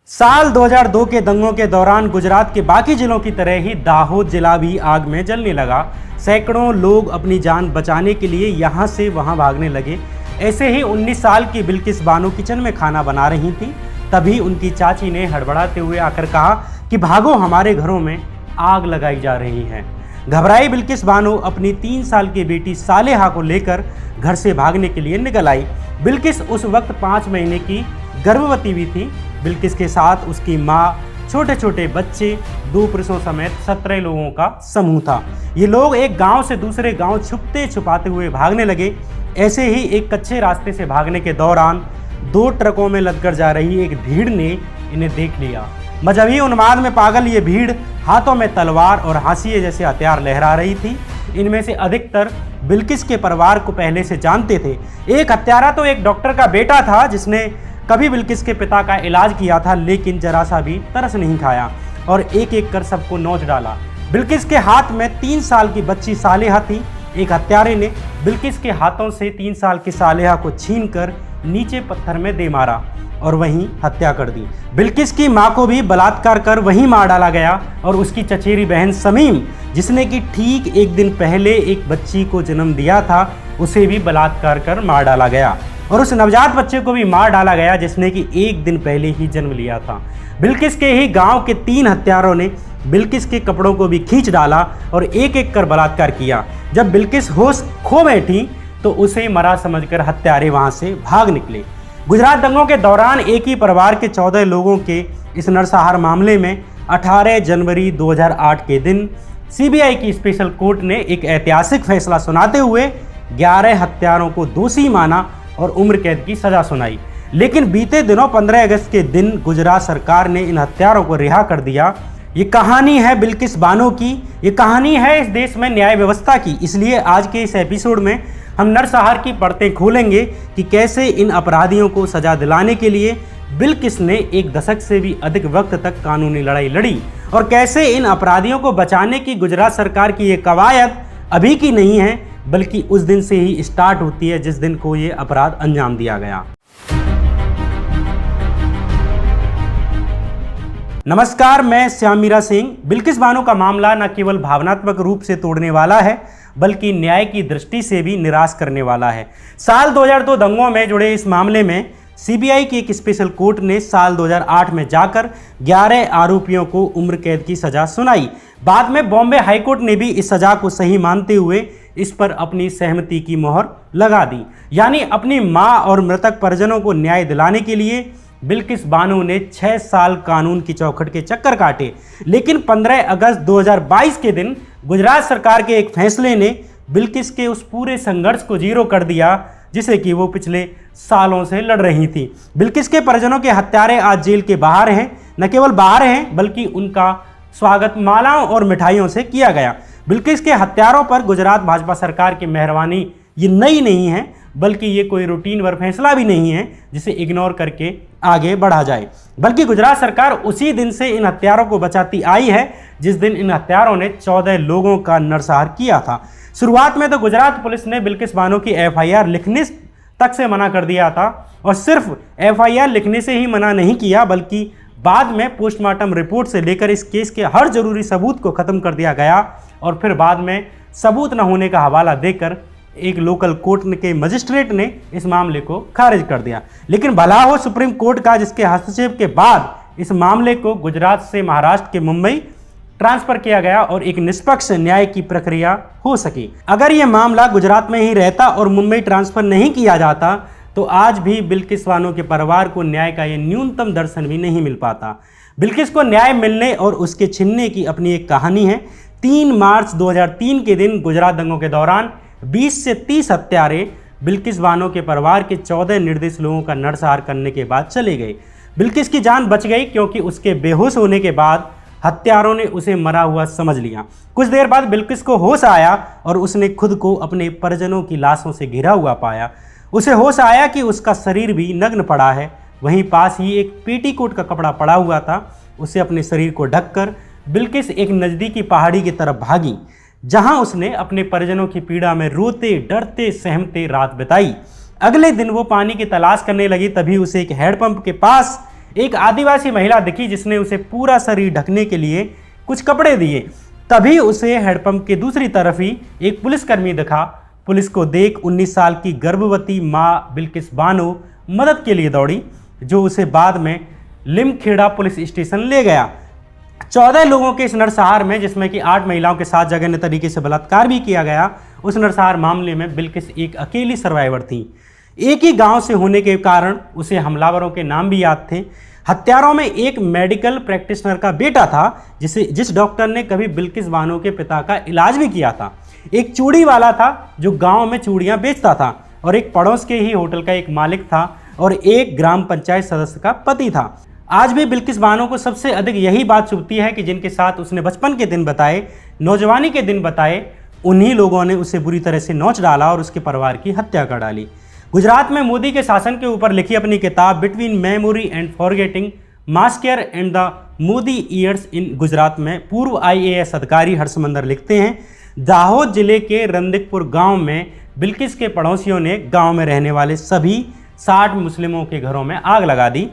साल 2002 के दंगों के दौरान गुजरात के बाकी जिलों की तरह ही दाहोद जिला भी आग में जलने लगा। सैकड़ों लोग अपनी जान बचाने के लिए यहाँ से वहाँ भागने लगे। ऐसे ही 19 साल की बिल्किस बानो किचन में खाना बना रही थी। तभी उनकी चाची ने हड़बड़ाते हुए आकर कहा कि भागो, हमारे घरों में आग लगाई जा रही है। घबराई बिल्किस बानो अपनी 3 साल की बेटी सालेहा को लेकर घर से भागने के लिए निकल आई। बिल्किस उस वक्त 5 महीने की गर्भवती भी थी। बिल्किस के साथ उसकी माँ, छोटे छोटे बच्चे, 2 पुरुषों समेत 17 लोगों का समूह था। ये लोग एक गांव से दूसरे गांव छुपते छुपाते हुए भागने लगे। ऐसे ही एक कच्चे रास्ते से भागने के दौरान 2 ट्रकों में लदकर जा रही एक भीड़ ने इन्हें देख लिया। मजहबी उन्माद में पागल ये भीड़ हाथों में तलवार और हाशिए जैसे हथियार लहरा रही थी। इनमें से अधिकतर बिल्किस के परिवार को पहले से जानते थे। एक हत्यारा तो एक डॉक्टर का बेटा था जिसने कभी बिल्किस के पिता का इलाज किया था, लेकिन जरा सा भी तरस नहीं खाया और एक एक कर सबको नोच डाला। बिल्किस के हाथ में 3 साल की बच्ची सालेहा थी। एक हत्यारे ने बिल्किस के हाथों से 3 साल की सालेहा को छीनकर नीचे पत्थर में दे मारा और वहीं हत्या कर दी। बिल्किस की मां को भी बलात्कार कर वहीं मार डाला गया और उसकी चचेरी बहन समीम, जिसने कि ठीक एक दिन पहले एक बच्ची को जन्म दिया था, उसे भी बलात्कार कर मार डाला गया और उस नवजात बच्चे को भी मार डाला गया जिसने कि एक दिन पहले ही जन्म लिया था। बिल्किस के ही गांव के 3 हत्यारों ने बिल्किस के कपड़ों को भी खींच डाला और एक एक कर बलात्कार किया। जब बिल्किस होश खो बैठी तो उसे मरा समझकर हत्यारे वहां से भाग निकले। गुजरात दंगों के दौरान एक ही परिवार के 14 लोगों के इस नरसंहार मामले में 18 जनवरी 2008 के दिन सीबीआई की स्पेशल कोर्ट ने एक ऐतिहासिक फैसला सुनाते हुए 11 हत्यारों को दोषी माना और उम्र कैद की सजा सुनाई। लेकिन बीते दिनों 15 अगस्त के दिन गुजरात सरकार ने इन हत्यारों को रिहा कर दिया। ये कहानी है बिल्किस बानो की, ये कहानी है इस देश में न्याय व्यवस्था की। इसलिए आज के इस एपिसोड में हम नरसंहार की परतें खोलेंगे कि कैसे इन अपराधियों को सजा दिलाने के लिए बिल्किस ने 1 दशक से भी अधिक वक्त तक कानूनी लड़ाई लड़ी और कैसे इन अपराधियों को बचाने की गुजरात सरकार की ये कवायद अभी की नहीं है, बल्कि उस दिन से ही स्टार्ट होती है जिस दिन को ये अपराध अंजाम दिया गया। नमस्कार, मैं श्याम मीरा सिंह। बिल्किस बानो का मामला न केवल भावनात्मक रूप से तोड़ने वाला है, बल्कि न्याय की दृष्टि से भी निराश करने वाला है। साल 2002 दंगों में जुड़े इस मामले में सीबीआई की एक स्पेशल कोर्ट ने साल 2008 में जाकर 11 आरोपियों को उम्र कैद की सजा सुनाई। बाद में बॉम्बे हाईकोर्ट ने भी इस सजा को सही मानते हुए इस पर अपनी सहमति की मोहर लगा दी। यानी अपनी मां और मृतक परिजनों को न्याय दिलाने के लिए बिल्किस बानो ने 6 साल कानून की चौखट के चक्कर काटे। लेकिन 15 अगस्त 2022 के दिन गुजरात सरकार के एक फैसले ने बिल्किस के उस पूरे संघर्ष को जीरो कर दिया जिसे कि वो पिछले सालों से लड़ रही थी। बिल्किस के परिजनों के हत्यारे आज जेल के बाहर हैं। न केवल बाहर हैं, बल्कि उनका स्वागत मालाओं और मिठाइयों से किया गया। बिल्किस के हत्यारों पर गुजरात भाजपा सरकार की मेहरबानी ये नई नहीं है, बल्कि ये कोई रूटीन वर फैसला भी नहीं है जिसे इग्नोर करके आगे बढ़ा जाए, बल्कि गुजरात सरकार उसी दिन से इन हत्यारों को बचाती आई है जिस दिन इन हत्यारों ने 14 लोगों का नरसंहार किया था। शुरुआत में तो गुजरात पुलिस ने बिल्किस बानो की एफआईआर लिखने तक से मना कर दिया था और सिर्फ एफआईआर लिखने से ही मना नहीं किया, बल्कि बाद में पोस्टमार्टम रिपोर्ट से लेकर इस केस के हर जरूरी सबूत को खत्म कर दिया गया और फिर बाद में सबूत न होने का हवाला देकर एक लोकल कोर्ट के मजिस्ट्रेट ने इस मामले को खारिज कर दिया। लेकिन भला हो सुप्रीम कोर्ट का, जिसके हस्तक्षेप के बाद इस मामले को गुजरात से महाराष्ट्र के मुंबई ट्रांसफर किया गया और एक निष्पक्ष न्याय की प्रक्रिया हो सकी। अगर यह मामला गुजरात में ही रहता और मुंबई ट्रांसफर नहीं किया जाता तो आज भी बिल्किस बानो के परिवार को न्याय का ये न्यूनतम दर्शन भी नहीं मिल पाता। बिल्किस को न्याय मिलने और उसके छिनने की अपनी एक कहानी है। 3 मार्च 2003 के दिन गुजरात दंगों के दौरान 20 से 30 हत्यारे बिल्किस बानो के परिवार के 14 निर्दोष लोगों का नरसंहार करने के बाद चले गए। बिल्किस की जान बच गई क्योंकि उसके बेहोश होने के बाद हत्यारों ने उसे मरा हुआ समझ लिया। कुछ देर बाद बिल्किस को होश आया और उसने खुद को अपने परिजनों की लाशों से घिरा हुआ पाया। उसे होश आया कि उसका शरीर भी नग्न पड़ा है। वहीं पास ही एक पेटीकोट का कपड़ा पड़ा हुआ था। उसे अपने शरीर को ढककर बिल्किस एक नज़दीकी पहाड़ी की तरफ भागी, जहां उसने अपने परिजनों की पीड़ा में रोते डरते सहमते रात बिताई। अगले दिन वो पानी की तलाश करने लगी। तभी उसे एक हैंडपंप के पास एक आदिवासी महिला दिखी जिसने उसे पूरा शरीर ढकने के लिए कुछ कपड़े दिए। तभी उसे हैंडपंप के दूसरी तरफ ही एक पुलिसकर्मी दिखा। पुलिस को देख 19 साल की गर्भवती मां बिल्किस बानो मदद के लिए दौड़ी, जो उसे बाद में लिमखेड़ा पुलिस स्टेशन ले गया। 14 लोगों के इस नरसंहार में, जिसमें कि 8 महिलाओं के साथ जघन्य तरीके से बलात्कार भी किया गया, उस नरसंहार मामले में बिल्किस एक अकेली सर्वाइवर थी। एक ही गांव से होने के कारण उसे हमलावरों के नाम भी याद थे। हत्यारों में एक मेडिकल प्रैक्टिशनर का बेटा था, जिस डॉक्टर ने कभी बिल्किस बानो के पिता का इलाज भी किया था। एक चूड़ी वाला था जो गांव में चूड़ियां बेचता था, और एक पड़ोस के ही होटल का एक मालिक था, और एक ग्राम पंचायत सदस्य का पति था। आज भी बिल्किस बानो को सबसे अधिक यही बात चुभती है कि जिनके साथ उसने बचपन के दिन बताए, नौजवानी के दिन बताए, उन्हीं लोगों ने उसे बुरी तरह से नोच डाला और उसके परिवार की हत्या कर डाली। गुजरात में मोदी के शासन के ऊपर लिखी अपनी किताब between memory and forgetting, massacre and the Modi years in Gujarat में पूर्व IAS अधिकारी हर्षमंदर लिखते हैं, दाहोद जिले के रंदिकपुर गांव में बिल्किस के पड़ोसियों ने गांव में रहने वाले सभी 60 मुस्लिमों के घरों में आग लगा दी।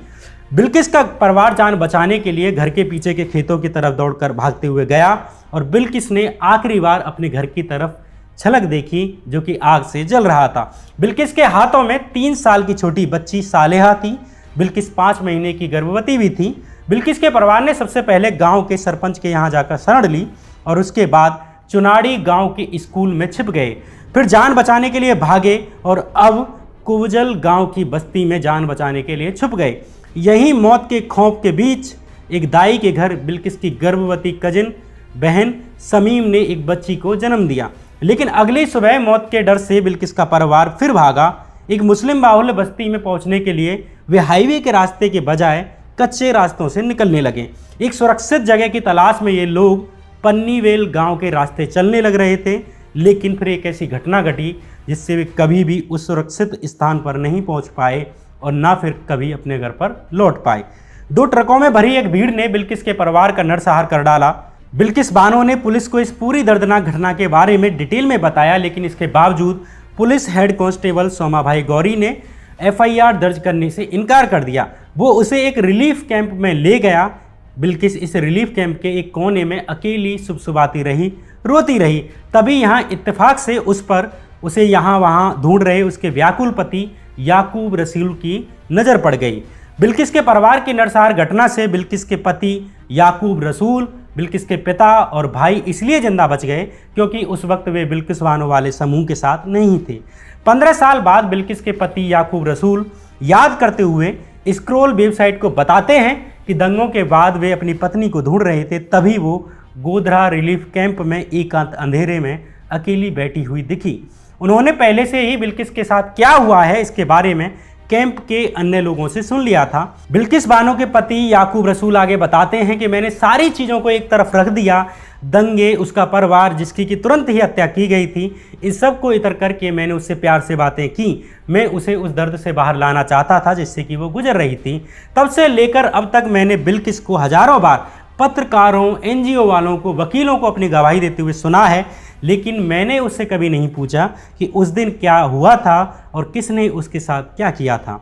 बिल्किस का परिवार जान बचाने के लिए घर के पीछे के खेतों की तरफ दौड़कर भागते हुए गया, और बिल्किस ने आखिरी बार अपने घर की तरफ झलक देखी जो कि आग से जल रहा था। बिल्किस के हाथों में 3 साल की छोटी बच्ची सालेहा थी। बिल्किस 5 महीने की गर्भवती भी थी। बिल्किस के परिवार ने सबसे पहले गांव के सरपंच के यहां जाकर शरण ली, और उसके बाद चुनाड़ी गांव के स्कूल में छिप गए। फिर जान बचाने के लिए भागे, और अब कुवजल गांव की बस्ती में जान बचाने के लिए छुप गए। यहीं मौत के खौफ के बीच एक दाई के घर बिल्किस की गर्भवती कजिन बहन समीम ने एक बच्ची को जन्म दिया। लेकिन अगली सुबह मौत के डर से बिल्किस का परिवार फिर भागा। एक मुस्लिम बाहुल्य बस्ती में पहुंचने के लिए वे हाईवे के रास्ते के बजाय कच्चे रास्तों से निकलने लगे। एक सुरक्षित जगह की तलाश में ये लोग पन्नीवेल गांव के रास्ते चलने लग रहे थे, लेकिन फिर एक ऐसी घटना घटी जिससे वे कभी भी उस सुरक्षित स्थान पर नहीं पहुंच पाए, और ना फिर कभी अपने घर पर लौट पाए। 2 ट्रकों में भरी एक भीड़ ने बिल्किस के परिवार का नरसंहार कर डाला। बिल्किस बानो ने पुलिस को इस पूरी दर्दनाक घटना के बारे में डिटेल में बताया, लेकिन इसके बावजूद police head constable Somabhai Gauri ने FIR दर्ज करने से इनकार कर दिया। वो उसे एक रिलीफ कैंप में ले गया। बिल्किस इस रिलीफ कैंप के एक कोने में अकेली सुबसुबाती रही, रोती रही। तभी यहाँ इत्तेफाक से उसे यहाँ वहाँ ढूंढ रहे उसके व्याकुल पति याकूब रसूल की नज़र पड़ गई। बिल्किस के परिवार की नरसंहार घटना से बिल्किस के पति याकूब रसूल, बिल्किस के पिता और भाई इसलिए जिंदा बच गए क्योंकि उस वक्त वे बिल्किस बानो वाले समूह के साथ नहीं थे। 15 साल बाद बिल्किस के पति याकूब रसूल याद करते हुए स्क्रोल वेबसाइट को बताते हैं कि दंगों के बाद वे अपनी पत्नी को ढूंढ रहे थे, तभी वो गोधरा रिलीफ कैंप में एकांत अंधेरे में अकेली बैठी हुई दिखी। उन्होंने पहले से ही बिल्किस के साथ क्या हुआ है इसके बारे में कैंप के अन्य लोगों से सुन लिया था। बिल्किस बानो के पति याकूब रसूल आगे बताते हैं कि मैंने सारी चीज़ों को एक तरफ रख दिया, दंगे, उसका परिवार जिसकी कि तुरंत ही हत्या की गई थी, इस सब को इतर करके मैंने उससे प्यार से बातें की। मैं उसे उस दर्द से बाहर लाना चाहता था जिससे कि वो गुजर रही थी। तब से लेकर अब तक मैंने बिल्किस को हजारों बार पत्रकारों, NGO वालों को, वकीलों को अपनी गवाही देते हुए सुना है, लेकिन मैंने उससे कभी नहीं पूछा कि उस दिन क्या हुआ था और किसने उसके साथ क्या किया था।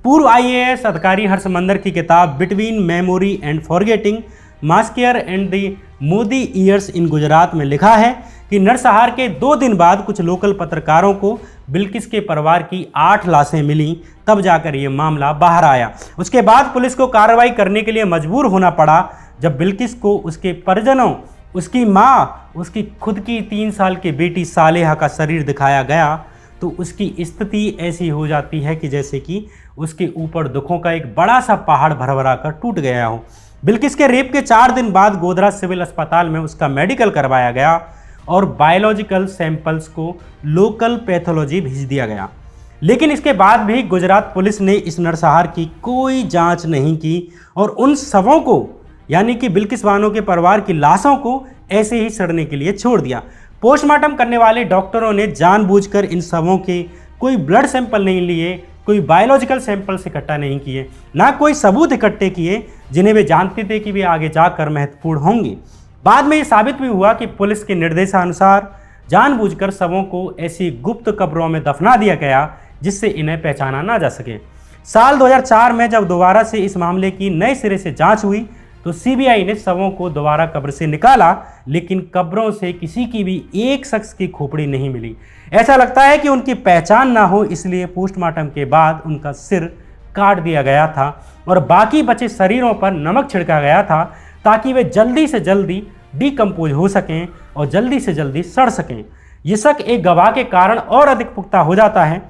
पूर्व IAS अधिकारी हर्षमंदर की किताब between memory and forgetting, massacre and the Modi years in Gujarat में लिखा है कि नरसंहार के 2 दिन बाद कुछ लोकल पत्रकारों को बिल्किस के परिवार की 8 लाशें मिली, तब जाकर ये मामला बाहर आया। उसके बाद पुलिस को कार्रवाई करने के लिए मजबूर होना पड़ा। जब बिल्किस को उसके परिजनों, उसकी माँ, उसकी खुद की 3 साल की बेटी सालेहा का शरीर दिखाया गया तो उसकी स्थिति ऐसी हो जाती है कि जैसे कि उसके ऊपर दुखों का एक बड़ा सा पहाड़ भरभरा कर टूट गया हो। बिल्किस के रेप के 4 दिन बाद गोधरा सिविल अस्पताल में उसका मेडिकल करवाया गया और बायोलॉजिकल सैंपल्स को लोकल पैथोलॉजी भेज दिया गया। लेकिन इसके बाद भी गुजरात पुलिस ने इस नरसंहार की कोई जांच नहीं की और उन शवों को, यानी कि बिल्किस बानो के परिवार की लाशों को ऐसे ही सड़ने के लिए छोड़ दिया। पोस्टमार्टम करने वाले डॉक्टरों ने जानबूझकर इन शवों के कोई ब्लड सैंपल नहीं लिए, कोई बायोलॉजिकल सैंपल्स इकट्ठा नहीं किए, ना कोई सबूत इकट्ठे किए जिन्हें वे जानते थे कि वे आगे जाकर महत्वपूर्ण होंगे। बाद में ये साबित भी हुआ कि पुलिस के निर्देशानुसार जानबूझकर शवों को ऐसी गुप्त कब्रों में दफना दिया गया जिससे इन्हें पहचाना ना जा सके। साल 2004 में जब दोबारा से इस मामले की नए सिरे से जांच हुई तो सीबीआई ने शवों को दोबारा कब्र से निकाला, लेकिन कब्रों से किसी की भी एक शख्स की खोपड़ी नहीं मिली। ऐसा लगता है कि उनकी पहचान ना हो, इसलिए पोस्टमार्टम के बाद उनका सिर काट दिया गया था और बाकी बचे शरीरों पर नमक छिड़का गया था ताकि वे जल्दी से जल्दी डिकम्पोज हो सकें और जल्दी से जल्दी सड़ सकें। ये शक एक गवाह के कारण और अधिक पुख्ता हो जाता है।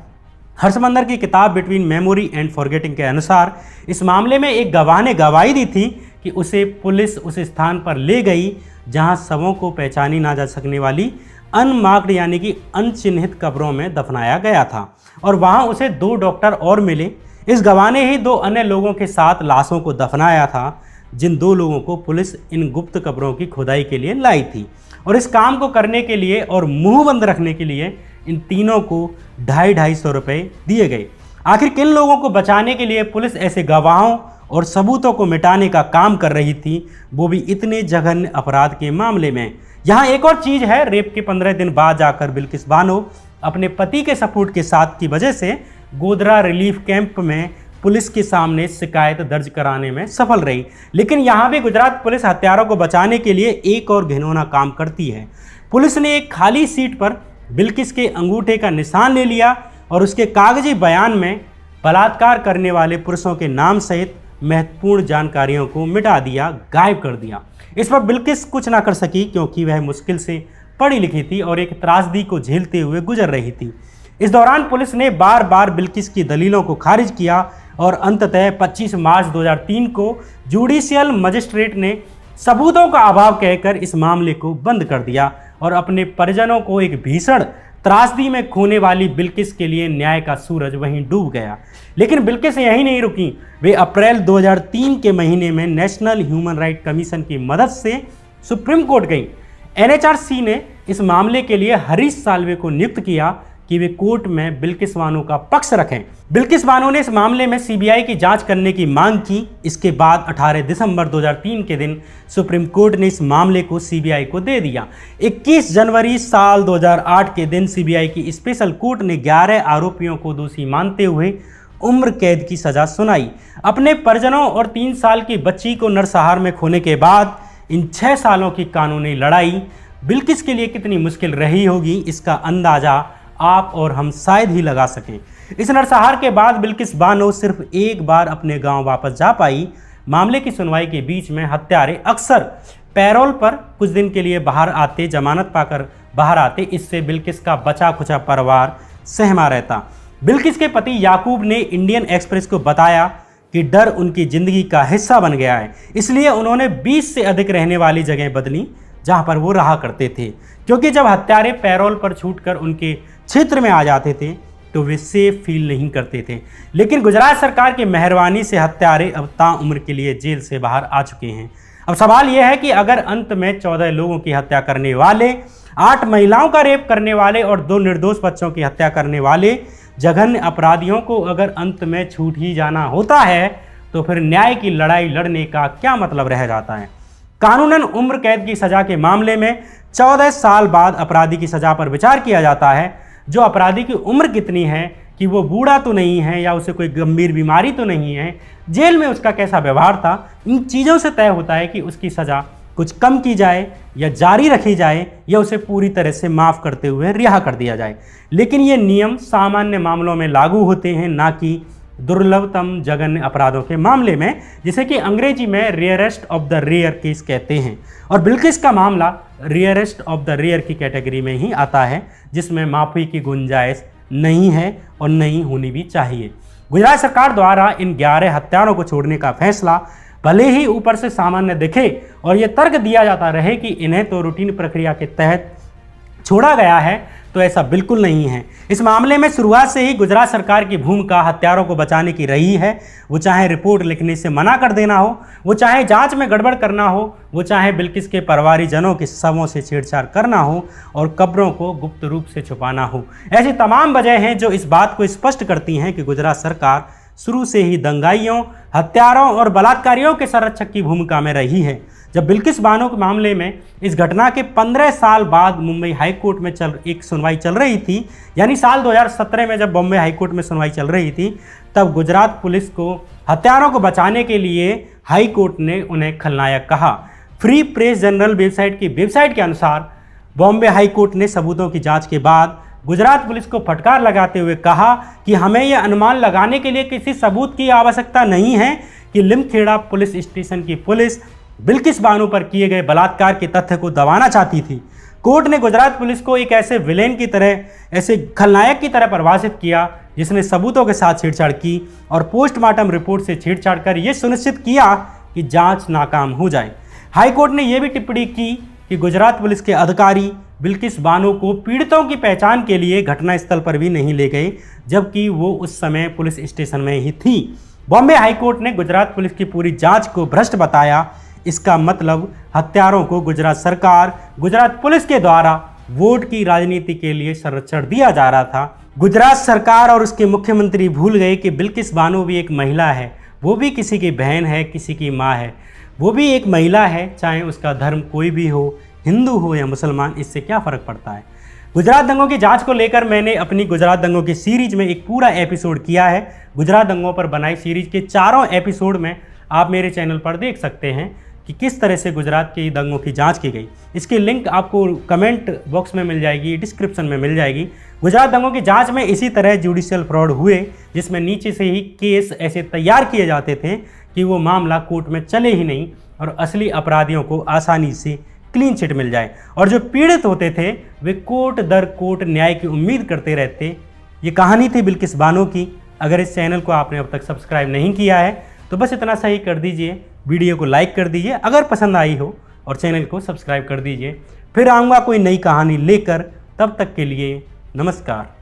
हर्षमंदर की किताब बिटवीन मेमोरी एंड फॉरगेटिंग के अनुसार इस मामले में एक गवाह ने गवाही दी थी कि उसे पुलिस उस स्थान पर ले गई जहां शवों को पहचानी ना जा सकने वाली अनमार्क्ड यानी कि अनचिन्हित कब्रों में दफनाया गया था और वहां उसे 2 डॉक्टर और मिले। इस गवाह ने ही 2 अन्य लोगों के साथ लाशों को दफनाया था, जिन 2 लोगों को पुलिस इन गुप्त कब्रों की खुदाई के लिए लाई थी। और इस काम को करने के लिए और मुंह बंद रखने के लिए इन तीनों को 250 रुपये दिए गए। आखिर किन लोगों को बचाने के लिए पुलिस ऐसे गवाहों और सबूतों को मिटाने का काम कर रही थी, वो भी इतने जघन्य अपराध के मामले में। यहाँ एक और चीज़ है, रेप के 15 दिन बाद जाकर बिल्किस बानो अपने पति के सपोर्ट के साथ की वजह से गोधरा रिलीफ कैंप में पुलिस के सामने शिकायत दर्ज कराने में सफल रही। लेकिन यहाँ भी गुजरात पुलिस हत्यारों को बचाने के लिए एक और घिनौना काम करती है। पुलिस ने एक खाली सीट पर बिल्किस के अंगूठे का निशान ले लिया और उसके कागजी बयान में बलात्कार करने वाले पुरुषों के नाम सहित महत्वपूर्ण जानकारियों को मिटा दिया, गायब कर दिया। इस पर बिल्किस कुछ ना कर सकी क्योंकि वह मुश्किल से पढ़ी लिखी थी और एक त्रासदी को झेलते हुए गुजर रही थी। इस दौरान पुलिस ने बार बार बिल्किस की दलीलों को खारिज किया और अंततः 25 मार्च 2003 को जुडिशियल मजिस्ट्रेट ने सबूतों का अभाव कहकर इस मामले को बंद कर दिया और अपने परिजनों को एक भीषण त्रासदी में खोने वाली बिल्किस के लिए न्याय का सूरज वहीं डूब गया। लेकिन बिल्किस यहीं नहीं रुकी, वे अप्रैल 2003 के महीने में नेशनल ह्यूमन राइट कमीशन की मदद से सुप्रीम कोर्ट गई। एनएचआरसी ने इस मामले के लिए हरीश साल्वे को नियुक्त किया कि वे कोर्ट में बिल्किस बानो का पक्ष रखें। बिल्किस बानो ने इस मामले में सीबीआई की जांच करने की मांग की। इसके बाद 18 दिसंबर 2003 के दिन सुप्रीम कोर्ट ने इस मामले को सीबीआई को दे दिया। 21 जनवरी साल 2008 के दिन सीबीआई की स्पेशल कोर्ट ने 11 आरोपियों को दोषी मानते हुए उम्र कैद की सजा सुनाई। अपने परिजनों और 3 साल की बच्ची को नरसंहार में खोने के बाद इन 6 सालों की कानूनी लड़ाई बिल्किस के लिए कितनी मुश्किल रही होगी, इसका अंदाजा आप और हम शायद ही लगा सकें। इस नरसंहार के बाद बिल्किस बानो सिर्फ एक बार अपने गांव वापस जा पाई। मामले की सुनवाई के बीच में हत्यारे अक्सर पैरोल पर कुछ दिन के लिए बाहर आते, जमानत पाकर बाहर आते। इससे बिल्किस का बचा खुचा परिवार सहमा रहता। बिल्किस के पति याकूब ने इंडियन एक्सप्रेस को बताया कि डर उनकी ज़िंदगी का हिस्सा बन गया है, इसलिए उन्होंने 20 से अधिक रहने वाली जगह बदली जहां पर वो रहा करते थे, क्योंकि जब हत्यारे पैरोल पर छूटकर उनके क्षेत्र में आ जाते थे तो वे सेफ फील नहीं करते थे। लेकिन गुजरात सरकार की मेहरबानी से हत्यारे अब ताउम्र के लिए जेल से बाहर आ चुके हैं। अब सवाल यह है कि अगर अंत में 14 लोगों की हत्या करने वाले, 8 महिलाओं का रेप करने वाले और 2 निर्दोष बच्चों की हत्या करने वाले जघन्य अपराधियों को अगर अंत में छूट ही जाना होता है तो फिर न्याय की लड़ाई लड़ने का क्या मतलब रह जाता है। कानूनन उम्र कैद की सजा के मामले में 14 साल बाद अपराधी की सजा पर विचार किया जाता है। जो अपराधी की उम्र कितनी है, कि वो बूढ़ा तो नहीं है या उसे कोई गंभीर बीमारी तो नहीं है, जेल में उसका कैसा व्यवहार था, इन चीज़ों से तय होता है कि उसकी सज़ा कुछ कम की जाए या जारी रखी जाए या उसे पूरी तरह से माफ़ करते हुए रिहा कर दिया जाए। लेकिन ये नियम सामान्य मामलों में लागू होते हैं, ना कि दुर्लभतम जघन्य अपराधों के मामले में, जिसे कि अंग्रेजी में rarest of the rare case कहते हैं। और बिल्किस का मामला रेयरेस्ट ऑफ द रेयर की कैटेगरी में ही आता है, जिसमें माफ़ी की गुंजाइश नहीं है और नहीं होनी भी चाहिए। गुजरात सरकार द्वारा इन 11 हत्यारों को छोड़ने का फैसला भले ही ऊपर से सामान्य दिखे और ये तर्क दिया जाता रहे कि इन्हें तो रूटीन प्रक्रिया के तहत छोड़ा गया है, तो ऐसा बिल्कुल नहीं है। इस मामले में शुरुआत से ही गुजरात सरकार की भूमिका हत्यारों को बचाने की रही है। वो चाहे रिपोर्ट लिखने से मना कर देना हो, वो चाहे जांच में गड़बड़ करना हो, वो चाहे बिल्किस के परिवारीजनों के शवों से छेड़छाड़ करना हो और कब्रों को गुप्त रूप से छुपाना हो। ऐसी तमाम वजह हैं जो इस बात को स्पष्ट करती हैं कि गुजरात सरकार शुरू से ही दंगाइयों, हत्यारों और बलात्कारियों के संरक्षक की भूमिका में रही है। जब बिल्किस बानो के मामले में इस घटना के 15 साल बाद मुंबई हाई कोर्ट में एक सुनवाई चल रही थी, यानी साल 2017 में जब बॉम्बे हाई कोर्ट में सुनवाई चल रही थी, तब गुजरात पुलिस को हत्यारों को बचाने के लिए हाई कोर्ट ने उन्हें खलनायक कहा। फ्री प्रेस जनरल वेबसाइट की वेबसाइट के अनुसार बॉम्बे हाई कोर्ट ने सबूतों की जांच के बाद गुजरात पुलिस को फटकार लगाते हुए कहा कि हमें यह अनुमान लगाने के लिए किसी सबूत की आवश्यकता नहीं है कि लिमखेड़ा पुलिस स्टेशन की पुलिस बिल्किस बानो पर किए गए बलात्कार के तथ्य को दबाना चाहती थी। कोर्ट ने गुजरात पुलिस को एक ऐसे विलेन की तरह, ऐसे खलनायक की तरह परिभाषित किया जिसने सबूतों के साथ छेड़छाड़ की और पोस्टमार्टम रिपोर्ट से छेड़छाड़ कर यह सुनिश्चित किया कि जांच नाकाम हो जाए। हाई कोर्ट ने यह भी टिप्पणी की कि गुजरात पुलिस के अधिकारी बिल्किस बानो को पीड़ितों की पहचान के लिए घटनास्थल पर भी नहीं ले गए, जबकि वो उस समय पुलिस स्टेशन में ही थी। बॉम्बे हाई कोर्ट ने गुजरात पुलिस की पूरी जांच को भ्रष्ट बताया। इसका मतलब हत्यारों को गुजरात सरकार, गुजरात पुलिस के द्वारा वोट की राजनीति के लिए संरक्षण दिया जा रहा था। गुजरात सरकार और उसके मुख्यमंत्री भूल गए कि बिल्किस बानो भी एक महिला है, वो भी किसी की बहन है, किसी की माँ है, वो भी एक महिला है, चाहे उसका धर्म कोई भी हो, हिंदू हो या मुसलमान, इससे क्या फ़र्क पड़ता है। गुजरात दंगों की जांच को लेकर मैंने अपनी गुजरात दंगों की सीरीज में एक पूरा एपिसोड किया है। गुजरात दंगों पर बनाई सीरीज के चारों एपिसोड में आप मेरे चैनल पर देख सकते हैं कि किस तरह से गुजरात के दंगों की जांच की गई। इसकी लिंक आपको कमेंट बॉक्स में मिल जाएगी, डिस्क्रिप्शन में मिल जाएगी। गुजरात दंगों की जांच में इसी तरह जुडिशियल फ्रॉड हुए, जिसमें नीचे से ही केस ऐसे तैयार किए जाते थे कि वो मामला कोर्ट में चले ही नहीं और असली अपराधियों को आसानी से क्लीन चिट मिल जाए, और जो पीड़ित होते थे वे कोर्ट दर कोर्ट न्याय की उम्मीद करते रहते। ये कहानी थी बिल्किस बानो की। अगर इस चैनल को आपने अब तक सब्सक्राइब नहीं किया है तो बस इतना सही कर दीजिए, वीडियो को लाइक कर दीजिए अगर पसंद आई हो, और चैनल को सब्सक्राइब कर दीजिए। फिर आऊँगा कोई नई कहानी लेकर, तब तक के लिए नमस्कार।